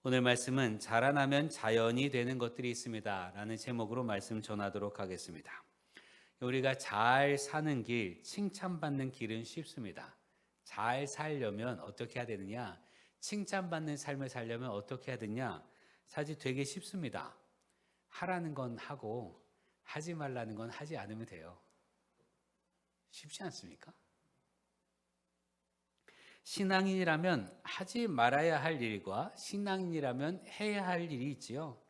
오늘 말씀은 자라나면 자연이 되는 것들이 있습니다 라는 제목으로 말씀 전하도록 하겠습니다. 우리가 잘 사는 길, 칭찬받는 길은 쉽습니다. 잘 살려면 어떻게 해야 되느냐? 칭찬받는 삶을 살려면 어떻게 해야 되냐? 사실 되게 쉽습니다. 하라는 건 하고 하지 말라는 건 하지 않으면 돼요. 쉽지 않습니까? 신앙인이라면 하지 말아야 할 일과 신앙인이라면 해야 할 일이 있지요.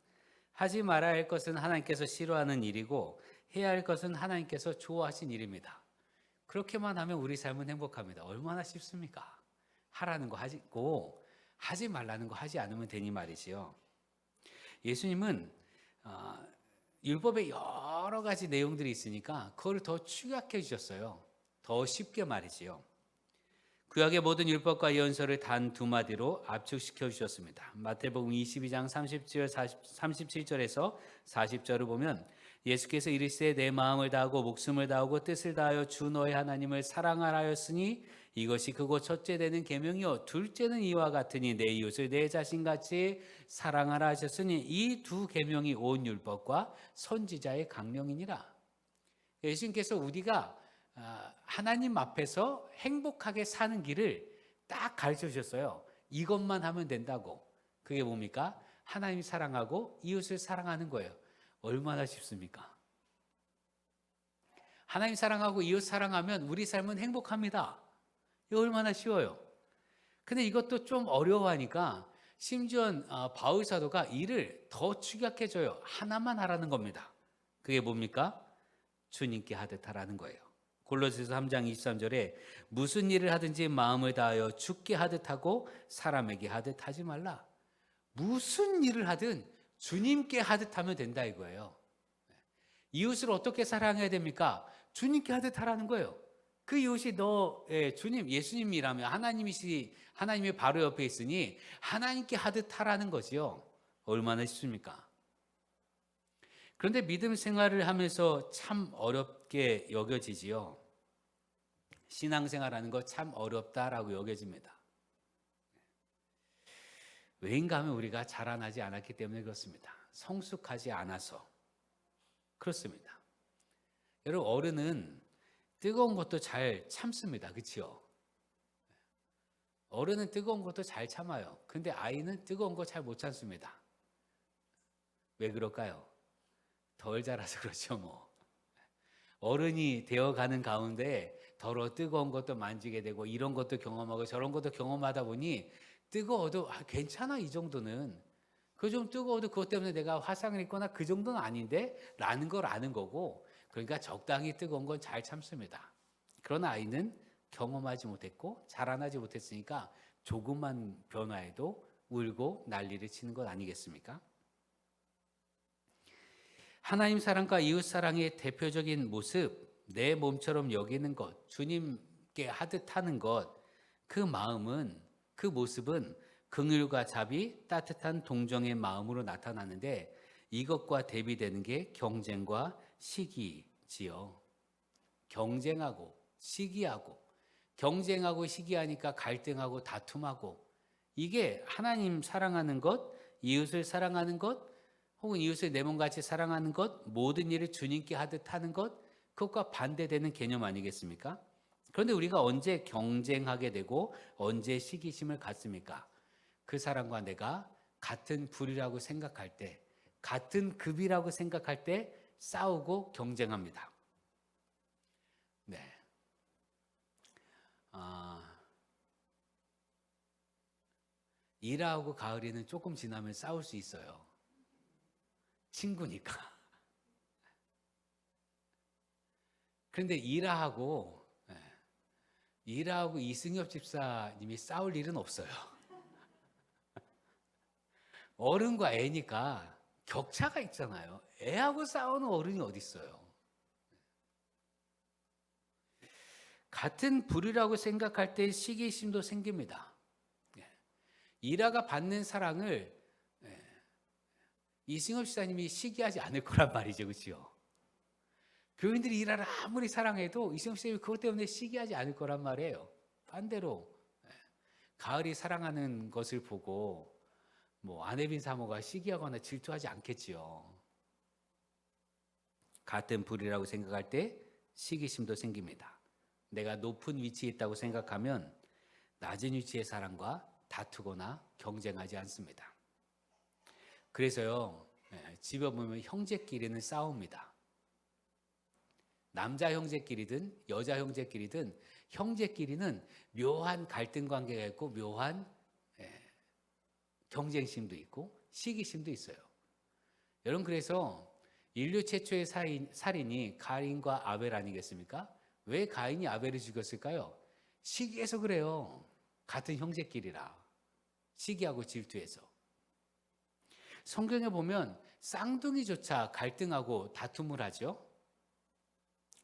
하지 말아야 할 것은 하나님께서 싫어하는 일이고 해야 할 것은 하나님께서 좋아하신 일입니다. 그렇게만 하면 우리 삶은 행복합니다. 얼마나 쉽습니까? 하라는 거 하고 하지 말라는 거 하지 않으면 되니 말이지요. 예수님은 율법에 여러 가지 내용들이 있으니까 그걸 더 축약해 주셨어요. 더 쉽게 말이지요. 구약의 모든 율법과 예언서를 단 두 마디로 압축시켜 주셨습니다. 마태복음 22장 37절에서 40절을 보면 예수께서 이르시되 내 마음을 다하고 목숨을 다하고 뜻을 다하여 주 너의 하나님을 사랑하라 하였으니 이것이 그곳 첫째 되는 계명이요 둘째는 이와 같으니 내 이웃을 내 자신같이 사랑하라 하셨으니 이 두 계명이 온 율법과 선지자의 강령이니라. 예수님께서 우리가 하나님 앞에서 행복하게 사는 길을 딱 가르쳐 주셨어요. 이것만 하면 된다고. 그게 뭡니까? 하나님 사랑하고 이웃을 사랑하는 거예요. 얼마나 쉽습니까? 하나님 사랑하고 이웃 사랑하면 우리 삶은 행복합니다. 이거 얼마나 쉬워요. 근데 이것도 좀 어려워하니까 심지어 바울 사도가 이를 더 축약해줘요. 하나만 하라는 겁니다. 그게 뭡니까? 주님께 하듯 하라는 거예요. 골로새서 3장 23절에 무슨 일을 하든지 마음을 다하여 주께 하듯 하고 사람에게 하듯 하지 말라. 무슨 일을 하든 주님께 하듯 하면 된다 이거예요. 이웃을 어떻게 사랑해야 됩니까? 주님께 하듯 하라는 거예요. 그 이웃이 주님, 예수님이라면 하나님이 바로 옆에 있으니 하나님께 하듯 하라는 거지요. 얼마나 쉽습니까? 그런데 믿음 생활을 하면서 참 어렵게 여겨지지요. 신앙생활하는 거 참 어렵다라고 여겨집니다. 왜인가 하면 우리가 자라나지 않았기 때문에 그렇습니다. 성숙하지 않아서 그렇습니다. 여러분 어른은 뜨거운 것도 잘 참습니다. 그렇죠? 어른은 뜨거운 것도 잘 참아요. 근데 아이는 뜨거운 거 잘 못 참습니다. 왜 그럴까요? 덜 자라서 그렇죠 뭐. 어른이 되어가는 가운데 더러 뜨거운 것도 만지게 되고 이런 것도 경험하고 저런 것도 경험하다 보니 뜨거워도 괜찮아 이 정도는. 그 좀 뜨거워도 그것 때문에 내가 화상을 입거나 그 정도는 아닌데 라는 걸 아는 거고, 그러니까 적당히 뜨거운 건 잘 참습니다. 그러나 아이는 경험하지 못했고 자라나지 못했으니까 조금만 변화에도 울고 난리를 치는 것 아니겠습니까? 하나님 사랑과 이웃 사랑의 대표적인 모습, 내 몸처럼 여기는 것, 주님께 하듯 하는 것, 그 마음은, 그 모습은 긍휼과 자비, 따뜻한 동정의 마음으로 나타나는데 이것과 대비되는 게 경쟁과 시기지요. 경쟁하고 시기하니까 갈등하고 다툼하고, 이게 하나님 사랑하는 것, 이웃을 사랑하는 것, 혹은 이웃을 내 몸같이 사랑하는 것, 모든 일을 주님께 하듯 하는 것, 그것과 반대되는 개념 아니겠습니까? 그런데 우리가 언제 경쟁하게 되고 언제 시기심을 갖습니까? 그 사람과 내가 같은 부류라고 생각할 때, 같은 급이라고 생각할 때 싸우고 경쟁합니다. 네. 이라하고 가을이는 조금 지나면 싸울 수 있어요. 친구니까. 그런데 이라하고 이승엽 집사님이 싸울 일은 없어요. 어른과 애니까 격차가 있잖아요. 애하고 싸우는 어른이 어디 있어요? 같은 부류라고 생각할 때 시기심도 생깁니다. 이라가 받는 사랑을 이승엽 집사님이 시기하지 않을 거란 말이죠. 그렇죠? 교인들이 이라를 아무리 사랑해도 이승엽 집사님이 그것 때문에 시기하지 않을 거란 말이에요. 반대로 가을이 사랑하는 것을 보고 뭐 아내빈 사모가 시기하거나 질투하지 않겠지요. 같은 불이라고 생각할 때 시기심도 생깁니다. 내가 높은 위치에 있다고 생각하면 낮은 위치의 사람과 다투거나 경쟁하지 않습니다. 그래서요, 집에 보면 형제끼리는 싸웁니다. 남자 형제끼리든 여자 형제끼리든 형제끼리는 묘한 갈등 관계가 있고 묘한 경쟁심도 있고 시기심도 있어요. 여러분, 그래서 인류 최초의 살인이 가인과 아벨 아니겠습니까? 왜 가인이 아벨을 죽였을까요? 시기해서 그래요. 같은 형제끼리라. 시기하고 질투해서. 성경에 보면 쌍둥이조차 갈등하고 다툼을 하죠.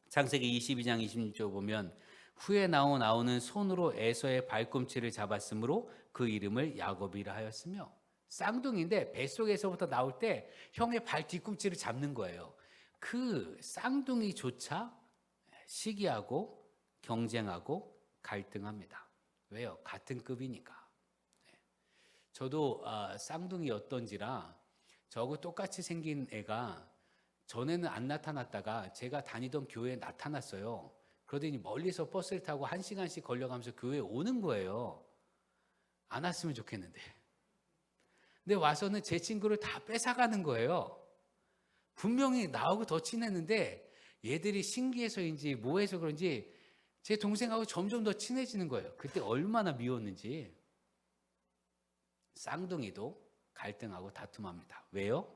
창세기 22장 26절 보면 후에 나오는 손으로 에서의 발꿈치를 잡았으므로 그 이름을 야곱이라 하였으며, 쌍둥이인데 뱃속에서부터 나올 때 형의 발 뒤꿈치를 잡는 거예요. 그 쌍둥이조차 시기하고 경쟁하고 갈등합니다. 왜요? 같은 급이니까. 저도 쌍둥이였던지라 저하고 똑같이 생긴 애가 전에는 안 나타났다가 제가 다니던 교회에 나타났어요. 그러더니 멀리서 버스를 타고 1시간씩 걸려가면서 교회에 오는 거예요. 안 왔으면 좋겠는데. 근데 와서는 제 친구를 다 뺏어가는 거예요. 분명히 나하고 더 친했는데 얘들이 신기해서인지 뭐해서 그런지 제 동생하고 점점 더 친해지는 거예요. 그때 얼마나 미웠는지. 쌍둥이도 갈등하고 다툼합니다. 왜요?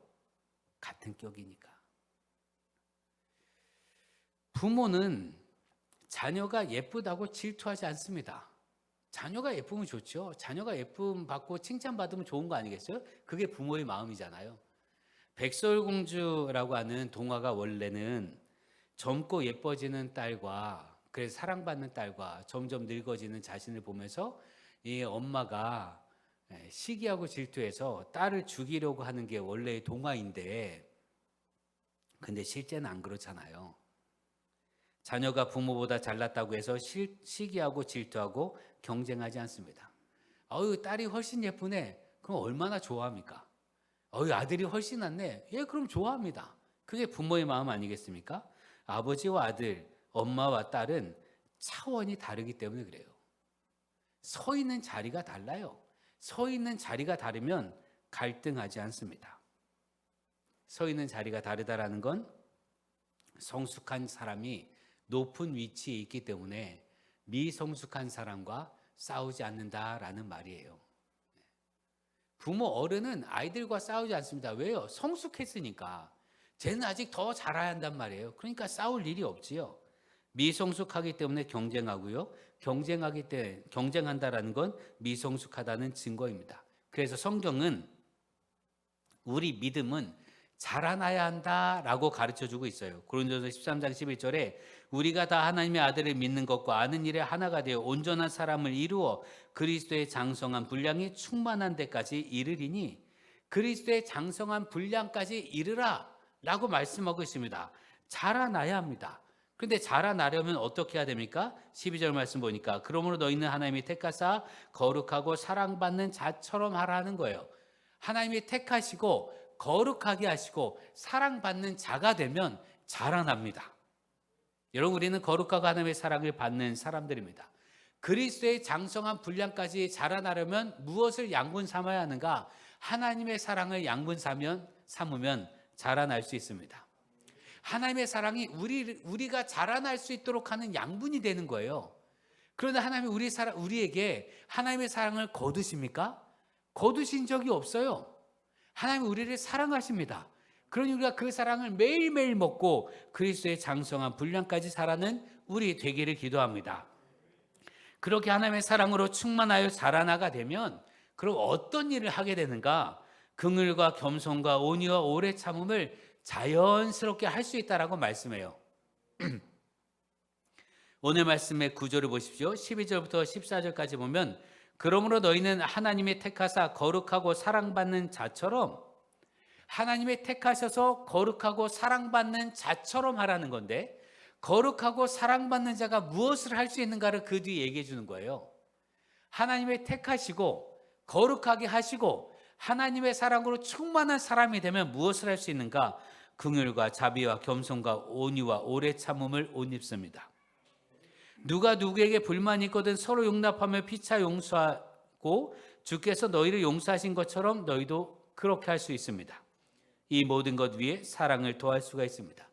같은 격이니까. 부모는 자녀가 예쁘다고 질투하지 않습니다. 자녀가 예쁘면 좋죠. 자녀가 예쁨 받고 칭찬받으면 좋은 거 아니겠어요? 그게 부모의 마음이잖아요. 백설공주라고 하는 동화가 원래는 젊고 예뻐지는 딸과, 그래서 사랑받는 딸과 점점 늙어지는 자신을 보면서 이 엄마가 시기하고 질투해서 딸을 죽이려고 하는 게 원래의 동화인데, 근데 실제는 안 그렇잖아요. 자녀가 부모보다 잘났다고 해서 시기하고 질투하고 경쟁하지 않습니다. 딸이 훨씬 예쁘네. 그럼 얼마나 좋아합니까? 아들이 훨씬 낫네. 그럼 좋아합니다. 그게 부모의 마음 아니겠습니까? 아버지와 아들, 엄마와 딸은 차원이 다르기 때문에 그래요. 서 있는 자리가 달라요. 서 있는 자리가 다르면 갈등하지 않습니다. 서 있는 자리가 다르다라는 건 성숙한 사람이 높은 위치에 있기 때문에 미성숙한 사람과 싸우지 않는다라는 말이에요. 부모 어른은 아이들과 싸우지 않습니다. 왜요? 성숙했으니까. 쟤는 아직 더 자라야 한단 말이에요. 그러니까 싸울 일이 없지요. 미성숙하기 때문에 경쟁하고요. 경쟁한다라는 건 미성숙하다는 증거입니다. 그래서 성경은 우리 믿음은 자라나야 한다라고 가르쳐주고 있어요. 고린도서 13장 11절에 우리가 다 하나님의 아들을 믿는 것과 아는 일에 하나가 되어 온전한 사람을 이루어 그리스도의 장성한 분량이 충만한 데까지 이르리니, 그리스도의 장성한 분량까지 이르라 라고 말씀하고 있습니다. 자라나야 합니다. 그런데 자라나려면 어떻게 해야 됩니까? 12절 말씀 보니까 그러므로 너희는 하나님이 택하사 거룩하고 사랑받는 자처럼 하라는 거예요. 하나님이 택하시고 거룩하게 하시고 사랑받는 자가 되면 자라납니다. 여러분, 우리는 거룩하고 하나님의 사랑을 받는 사람들입니다. 그리스도의 장성한 분량까지 자라나려면 무엇을 양분 삼아야 하는가? 하나님의 사랑을 양분 삼으면 자라날 수 있습니다. 하나님의 사랑이 우리가 자라날 수 있도록 하는 양분이 되는 거예요. 그런데 하나님이 우리에게 하나님의 사랑을 거두십니까? 거두신 적이 없어요. 하나님은 우리를 사랑하십니다. 그러니 우리가 그 사랑을 매일매일 먹고 그리스도의 장성한 분량까지 자라는 우리 되기를 기도합니다. 그렇게 하나님의 사랑으로 충만하여 자라나가 되면 그럼 어떤 일을 하게 되는가? 긍휼과 겸손과 온유와 오래 참음을 자연스럽게 할 수 있다라고 말씀해요. 오늘 말씀의 구조를 보십시오. 12절부터 14절까지 보면 그러므로 너희는 하나님의 택하사 거룩하고 사랑받는 자처럼, 하나님의 택하셔서 거룩하고 사랑받는 자처럼 하라는 건데, 거룩하고 사랑받는 자가 무엇을 할 수 있는가를 그 뒤에 얘기해 주는 거예요. 하나님의 택하시고 거룩하게 하시고 하나님의 사랑으로 충만한 사람이 되면 무엇을 할 수 있는가? 긍휼과 자비와 겸손과 온유와 오래 참음을 옷 입습니다. 누가 누구에게 불만이 있거든 서로 용납하며 피차 용서하고 주께서 너희를 용서하신 것처럼 너희도 그렇게 할 수 있습니다. 이 모든 것 위에 사랑을 더할 수가 있습니다.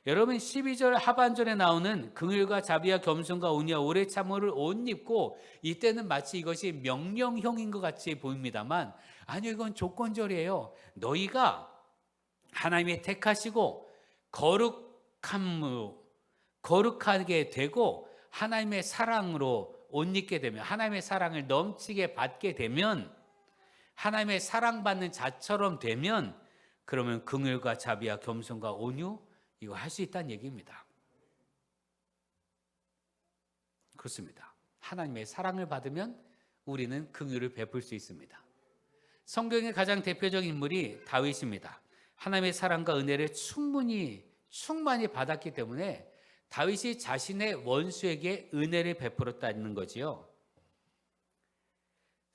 여러분 12절 하반절에 나오는 긍휼과 자비와 겸손과 온유와 오래 참음을 옷 입고, 이때는 마치 이것이 명령형인 것 같이 보입니다만 아니요, 이건 조건절이에요. 너희가 하나님의 택하시고 거룩하게 되고 하나님의 사랑으로 옷 입게 되면, 하나님의 사랑을 넘치게 받게 되면, 하나님의 사랑받는 자처럼 되면, 그러면 긍휼과 자비와 겸손과 온유 이거 할 수 있다는 얘기입니다. 그렇습니다. 하나님의 사랑을 받으면 우리는 긍휼을 베풀 수 있습니다. 성경의 가장 대표적인 인물이 다윗입니다. 하나님의 사랑과 은혜를 충만히 받았기 때문에 다윗이 자신의 원수에게 은혜를 베풀었다는 거지요.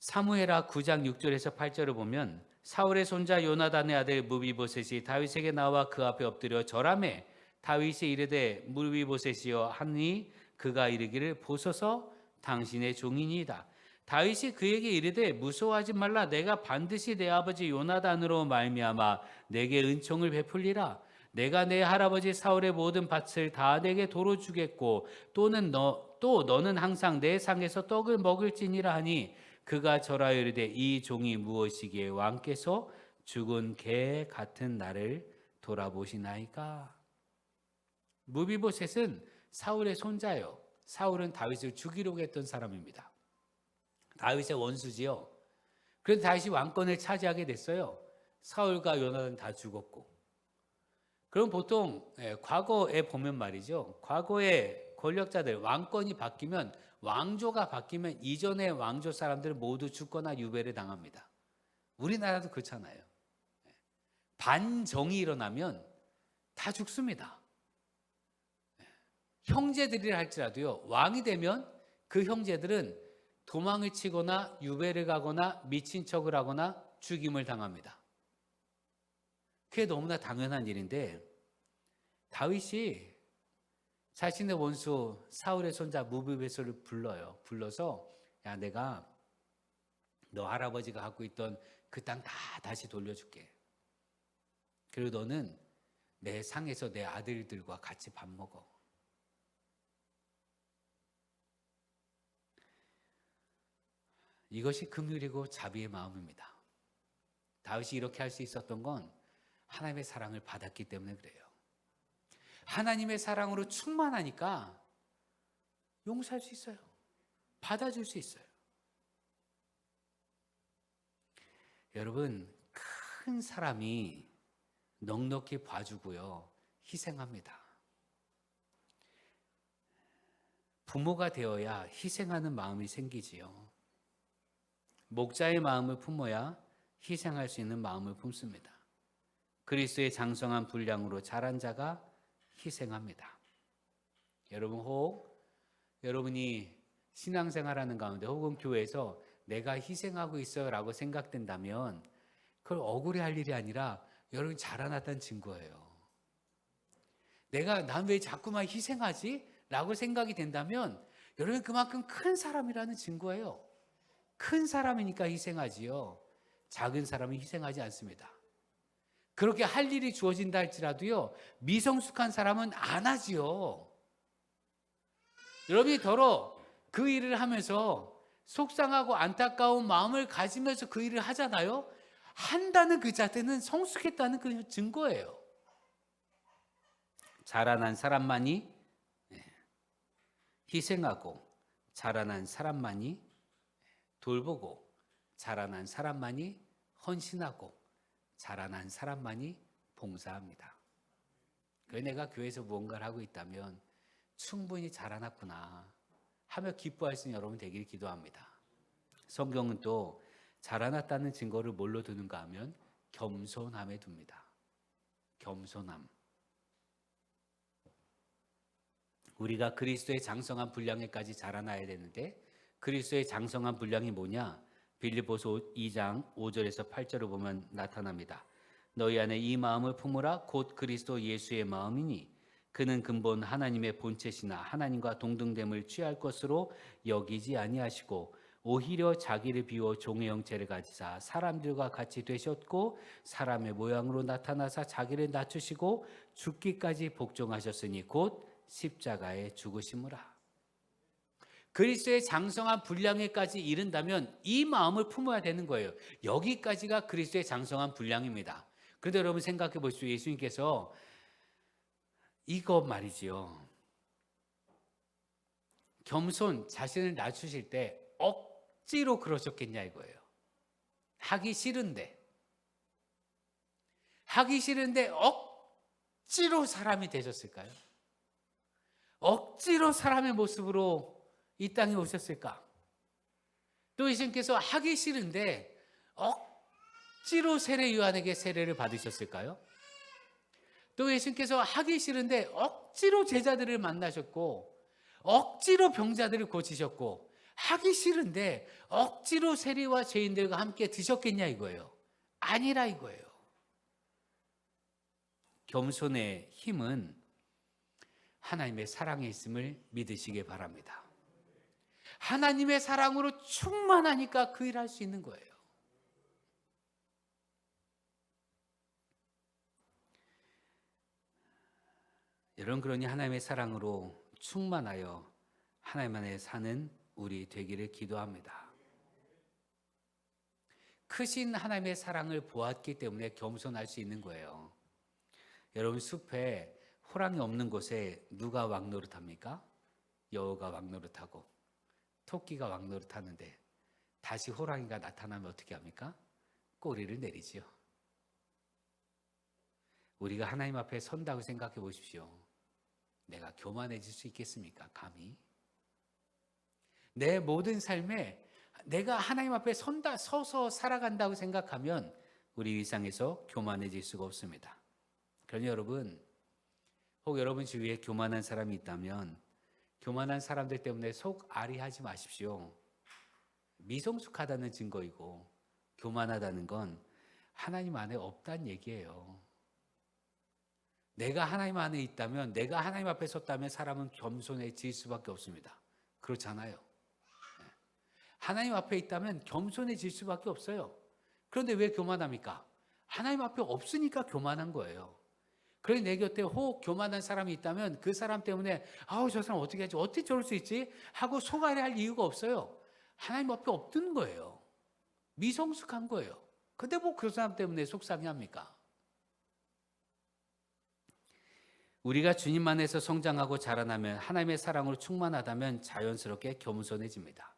사무엘하 9장 6절에서 8절을 보면 사울의 손자 요나단의 아들 무비보셋이 다윗에게 나와 그 앞에 엎드려 절하매 다윗이 이르되 무비보셋이여 하니 그가 이르기를 보소서 당신의 종이니이다. 다윗이 그에게 이르되 무서워하지 말라. 내가 반드시 내 아버지 요나단으로 말미암아 내게 은총을 베풀리라. 내가 내 할아버지 사울의 모든 밭을 다 내게 도로 주겠고 또 너는 항상 내 상에서 떡을 먹을지니라 하니 그가 절하여 이르되 이 종이 무엇이기에 왕께서 죽은 개 같은 나를 돌아보시나이까. 무비보셋은 사울의 손자요. 사울은 다윗을 죽이려고 했던 사람입니다. 다윗의 원수지요. 그래서 다윗이 왕권을 차지하게 됐어요. 사울과 요나단 다 죽었고. 그럼 보통 과거에 보면 말이죠. 과거의 권력자들 왕권이 바뀌면, 왕조가 바뀌면 이전의 왕조 사람들은 모두 죽거나 유배를 당합니다. 우리나라도 그렇잖아요. 반정이 일어나면 다 죽습니다. 형제들이라 할지라도요, 왕이 되면 그 형제들은 도망을 치거나 유배를 가거나 미친 척을 하거나 죽임을 당합니다. 그게 너무나 당연한 일인데 다윗이 자신의 원수 사울의 손자 무비보셋을 불러서 야, 내가 너 할아버지가 갖고 있던 그 땅 다 다시 돌려줄게. 그리고 너는 내 상에서 내 아들들과 같이 밥 먹어. 이것이 긍휼이고 자비의 마음입니다. 다윗이 이렇게 할 수 있었던 건 하나님의 사랑을 받았기 때문에 그래요. 하나님의 사랑으로 충만하니까 용서할 수 있어요. 받아줄 수 있어요. 여러분, 큰 사람이 넉넉히 봐주고요, 희생합니다. 부모가 되어야 희생하는 마음이 생기지요. 목자의 마음을 품어야 희생할 수 있는 마음을 품습니다. 그리스도의 장성한 분량으로 자란 자가 희생합니다. 여러분, 혹 여러분이 신앙생활하는 가운데 혹은 교회에서 내가 희생하고 있어요 라고 생각된다면 그걸 억울해할 일이 아니라 여러분이 자라났다는 증거예요. 난 왜 자꾸만 희생하지? 라고 생각이 된다면 여러분 그만큼 큰 사람이라는 증거예요. 큰 사람이니까 희생하지요. 작은 사람은 희생하지 않습니다. 그렇게 할 일이 주어진다 할지라도요, 미성숙한 사람은 안 하지요. 여러분이 더러 그 일을 하면서 속상하고 안타까운 마음을 가지면서 그 일을 하잖아요. 한다는 그 자체는 성숙했다는 그 증거예요. 자라난 사람만이 희생하고, 자라난 사람만이 돌보고, 자라난 사람만이 헌신하고, 자라난 사람만이 봉사합니다. 그래서 내가 교회에서 무언가를 하고 있다면 충분히 자라났구나 하며 기뻐할 수 있는 여러분 되기를 기도합니다. 성경은 또 자라났다는 증거를 뭘로 두는가 하면 겸손함에 둡니다. 겸손함. 우리가 그리스도의 장성한 분량에까지 자라나야 되는데 그리스도의 장성한 분량이 뭐냐? 빌립보서 2장 5절에서 8절을 보면 나타납니다. 너희 안에 이 마음을 품으라 곧 그리스도 예수의 마음이니 그는 근본 하나님의 본체시나 하나님과 동등됨을 취할 것으로 여기지 아니하시고 오히려 자기를 비워 종의 형체를 가지사 사람들과 같이 되셨고 사람의 모양으로 나타나사 자기를 낮추시고 죽기까지 복종하셨으니 곧 십자가에 죽으심이라. 그리스도의 장성한 분량에까지 이른다면 이 마음을 품어야 되는 거예요. 여기까지가 그리스도의 장성한 분량입니다. 그런데 여러분 생각해 보십시오. 예수님께서 이거 말이지요. 겸손, 자신을 낮추실 때 억지로 그러셨겠냐 이거예요. 하기 싫은데 억지로 사람이 되셨을까요? 억지로 사람의 모습으로 이 땅에 오셨을까? 또 예수님께서 하기 싫은데 억지로 세례 요한에게 세례를 받으셨을까요? 또 예수님께서 하기 싫은데 억지로 제자들을 만나셨고 억지로 병자들을 고치셨고 하기 싫은데 억지로 세리와 죄인들과 함께 드셨겠냐 이거예요. 아니라 이거예요. 겸손의 힘은 하나님의 사랑에 있음을 믿으시기 바랍니다. 하나님의 사랑으로 충만하니까 그 일을 할 수 있는 거예요. 여러분, 그러니 하나님의 사랑으로 충만하여 하나님 안에 사는 우리 되기를 기도합니다. 크신 하나님의 사랑을 보았기 때문에 겸손할 수 있는 거예요. 여러분, 숲에 호랑이 없는 곳에 누가 왕노릇합니까? 여우가 왕노릇하고 토끼가 왕노릇하는데 다시 호랑이가 나타나면 어떻게 합니까? 꼬리를 내리지요. 우리가 하나님 앞에 선다고 생각해 보십시오. 내가 교만해질 수 있겠습니까? 감히? 내 모든 삶에 내가 하나님 앞에 서서 살아간다고 생각하면 우리 일상에서 교만해질 수가 없습니다. 그러니 여러분, 혹 여러분 주위에 교만한 사람이 있다면 교만한 사람들 때문에 속 아리하지 마십시오. 미성숙하다는 증거이고 교만하다는 건 하나님 안에 없다는 얘기예요. 내가 하나님 안에 있다면, 내가 하나님 앞에 섰다면 사람은 겸손해질 수밖에 없습니다. 그렇잖아요. 하나님 앞에 있다면 겸손해질 수밖에 없어요. 그런데 왜 교만합니까? 하나님 앞에 없으니까 교만한 거예요. 그러니 내 곁에 혹 교만한 사람이 있다면 그 사람 때문에 아우 저 사람 어떻게 하지? 어떻게 저럴 수 있지? 하고 속아려할 이유가 없어요. 하나님 앞에 없는 거예요. 미성숙한 거예요. 근데 뭐 그 사람 때문에 속상해합니까? 우리가 주님 안에서 성장하고 자라나면 하나님의 사랑으로 충만하다면 자연스럽게 겸손해집니다.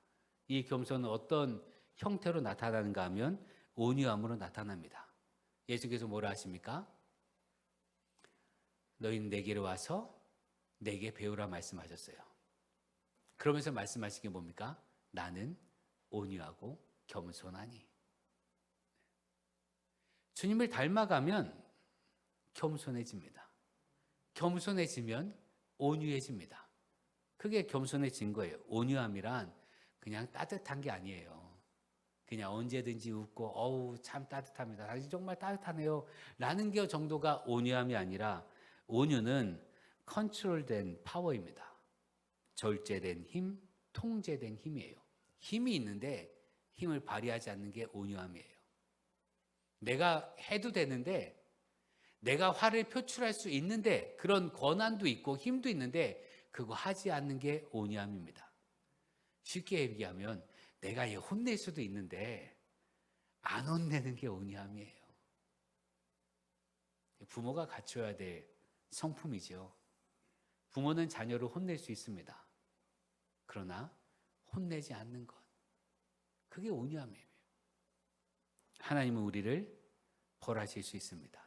이 겸손은 어떤 형태로 나타나는가 하면 온유함으로 나타납니다. 예수께서 뭐라 하십니까? 너희는 내게로 와서 내게 배우라 말씀하셨어요. 그러면서 말씀하신 게 뭡니까? 나는 온유하고 겸손하니. 주님을 닮아가면 겸손해집니다. 겸손해지면 온유해집니다. 그게 겸손해진 거예요. 온유함이란 그냥 따뜻한 게 아니에요. 그냥 언제든지 웃고 어우 참 따뜻합니다. 당신 정말 따뜻하네요 라는 게 정도가 온유함이 아니라 온유는 컨트롤된 파워입니다. 절제된 힘, 통제된 힘이에요. 힘이 있는데 힘을 발휘하지 않는 게 온유함이에요. 내가 해도 되는데 내가 화를 표출할 수 있는데 그런 권한도 있고 힘도 있는데 그거 하지 않는 게 온유함입니다. 쉽게 얘기하면 내가 얘 혼낼 수도 있는데 안 혼내는 게 온유함이에요. 부모가 갖춰야 될 성품이죠. 부모는 자녀를 혼낼 수 있습니다. 그러나 혼내지 않는 것, 그게 온유함이에요. 하나님은 우리를 벌하실 수 있습니다.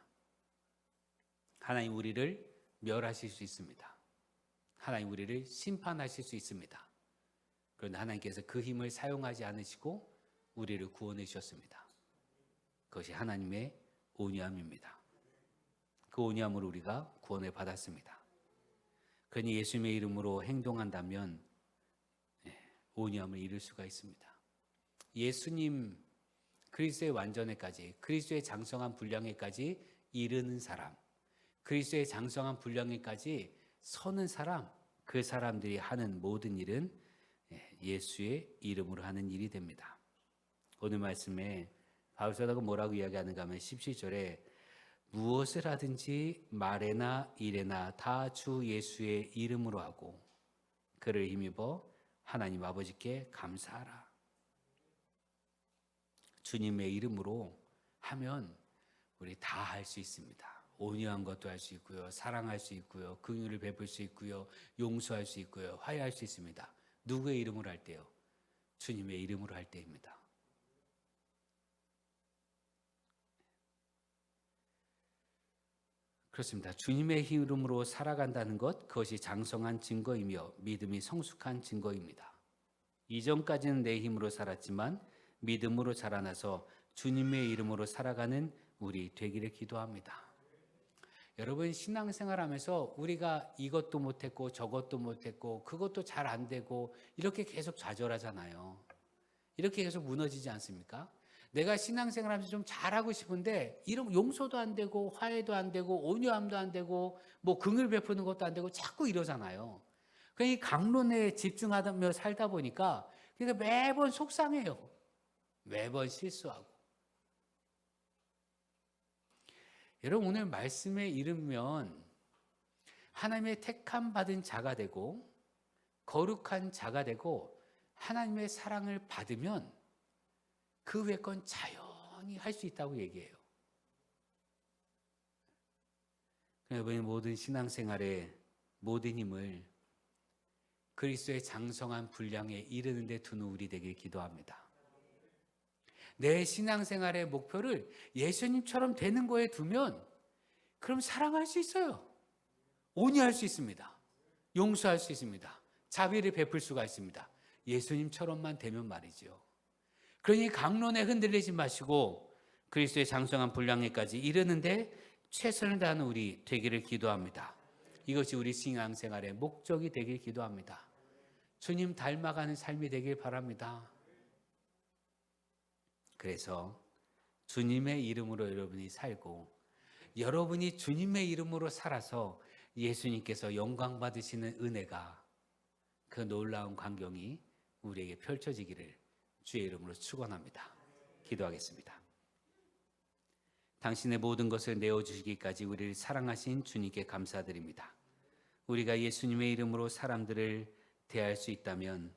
하나님 우리를 멸하실 수 있습니다. 하나님 우리를 심판하실 수 있습니다. 그런데 하나님께서 그 힘을 사용하지 않으시고 우리를 구원해 주셨습니다. 그것이 하나님의 온유함입니다. 그 온유함으로 우리가 구원을 받았습니다. 그러니 예수님의 이름으로 행동한다면 온유함을 이룰 수가 있습니다. 예수님 그리스도의 완전에까지, 그리스도의 장성한 분량에까지 이르는 사람, 그리스도의 장성한 분량에까지 서는 사람, 그 사람들이 하는 모든 일은 예수의 이름으로 하는 일이 됩니다. 오늘 말씀에 바울 사도가 뭐라고 이야기하는가 하면 17절에 무엇을 하든지 말에나 일에나 다 주 예수의 이름으로 하고 그를 힘입어 하나님 아버지께 감사하라. 주님의 이름으로 하면 우리 다 할 수 있습니다. 온유한 것도 할 수 있고요, 사랑할 수 있고요, 긍휼을 베풀 수 있고요, 용서할 수 있고요, 화해할 수 있습니다. 누구의 이름으로 할 때요? 주님의 이름으로 할 때입니다. 그렇습니다. 주님의 이름으로 살아간다는 것, 그것이 장성한 증거이며 믿음이 성숙한 증거입니다. 이전까지는 내 힘으로 살았지만 믿음으로 자라나서 주님의 이름으로 살아가는 우리 되기를 기도합니다. 여러분, 신앙생활하면서 우리가 이것도 못했고 저것도 못했고 그것도 잘 안 되고 이렇게 계속 좌절하잖아요. 이렇게 계속 무너지지 않습니까? 내가 신앙생활하면서 좀 잘하고 싶은데 이런 용서도 안 되고 화해도 안 되고 온유함도 안 되고 뭐 긍휼 베푸는 것도 안 되고 자꾸 이러잖아요. 그러니까 이 강론에 집중하며 살다 보니까 그러니까 매번 속상해요. 매번 실수하고. 여러분, 오늘 말씀에 이르면 하나님의 택함 받은 자가 되고 거룩한 자가 되고 하나님의 사랑을 받으면 그 외 건 자연히 할 수 있다고 얘기해요. 여러분의 모든 신앙생활의 모든 힘을 그리스도의 장성한 분량에 이르는 데 두는 우리 되길 기도합니다. 내 신앙생활의 목표를 예수님처럼 되는 거에 두면 그럼 사랑할 수 있어요. 온유할 수 있습니다. 용서할 수 있습니다. 자비를 베풀 수가 있습니다. 예수님처럼만 되면 말이죠. 그러니 강론에 흔들리지 마시고 그리스도의 장성한 분량에까지 이르는데 최선을 다하는 우리 되기를 기도합니다. 이것이 우리 신앙생활의 목적이 되길 기도합니다. 주님 닮아가는 삶이 되길 바랍니다. 그래서 주님의 이름으로 여러분이 살고 여러분이 주님의 이름으로 살아서 예수님께서 영광 받으시는 은혜가 그 놀라운 광경이 우리에게 펼쳐지기를 주의 이름으로 축원합니다. 기도하겠습니다. 당신의 모든 것을 내어주시기까지 우리를 사랑하신 주님께 감사드립니다. 우리가 예수님의 이름으로 사람들을 대할 수 있다면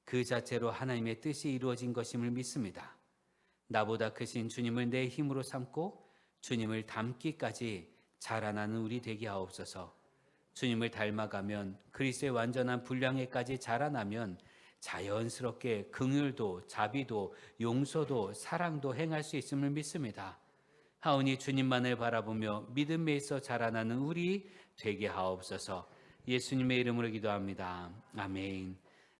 그 자체로 하나님의 뜻이 이루어진 것임을 믿습니다. 나보다 크신 주님을 내 힘으로 삼고 주님을 닮기까지 자라나는 우리 되게 하옵소서. 주님을 닮아가면 그리스도의 완전한 분량에까지 자라나면 자연스럽게 긍휼도 자비도 용서도 사랑도 행할 수 있음을 믿습니다. 하오니 주님만을 바라보며 믿음에 있어 자라나는 우리 되게 하옵소서. 예수님의 이름으로 기도합니다. 아멘.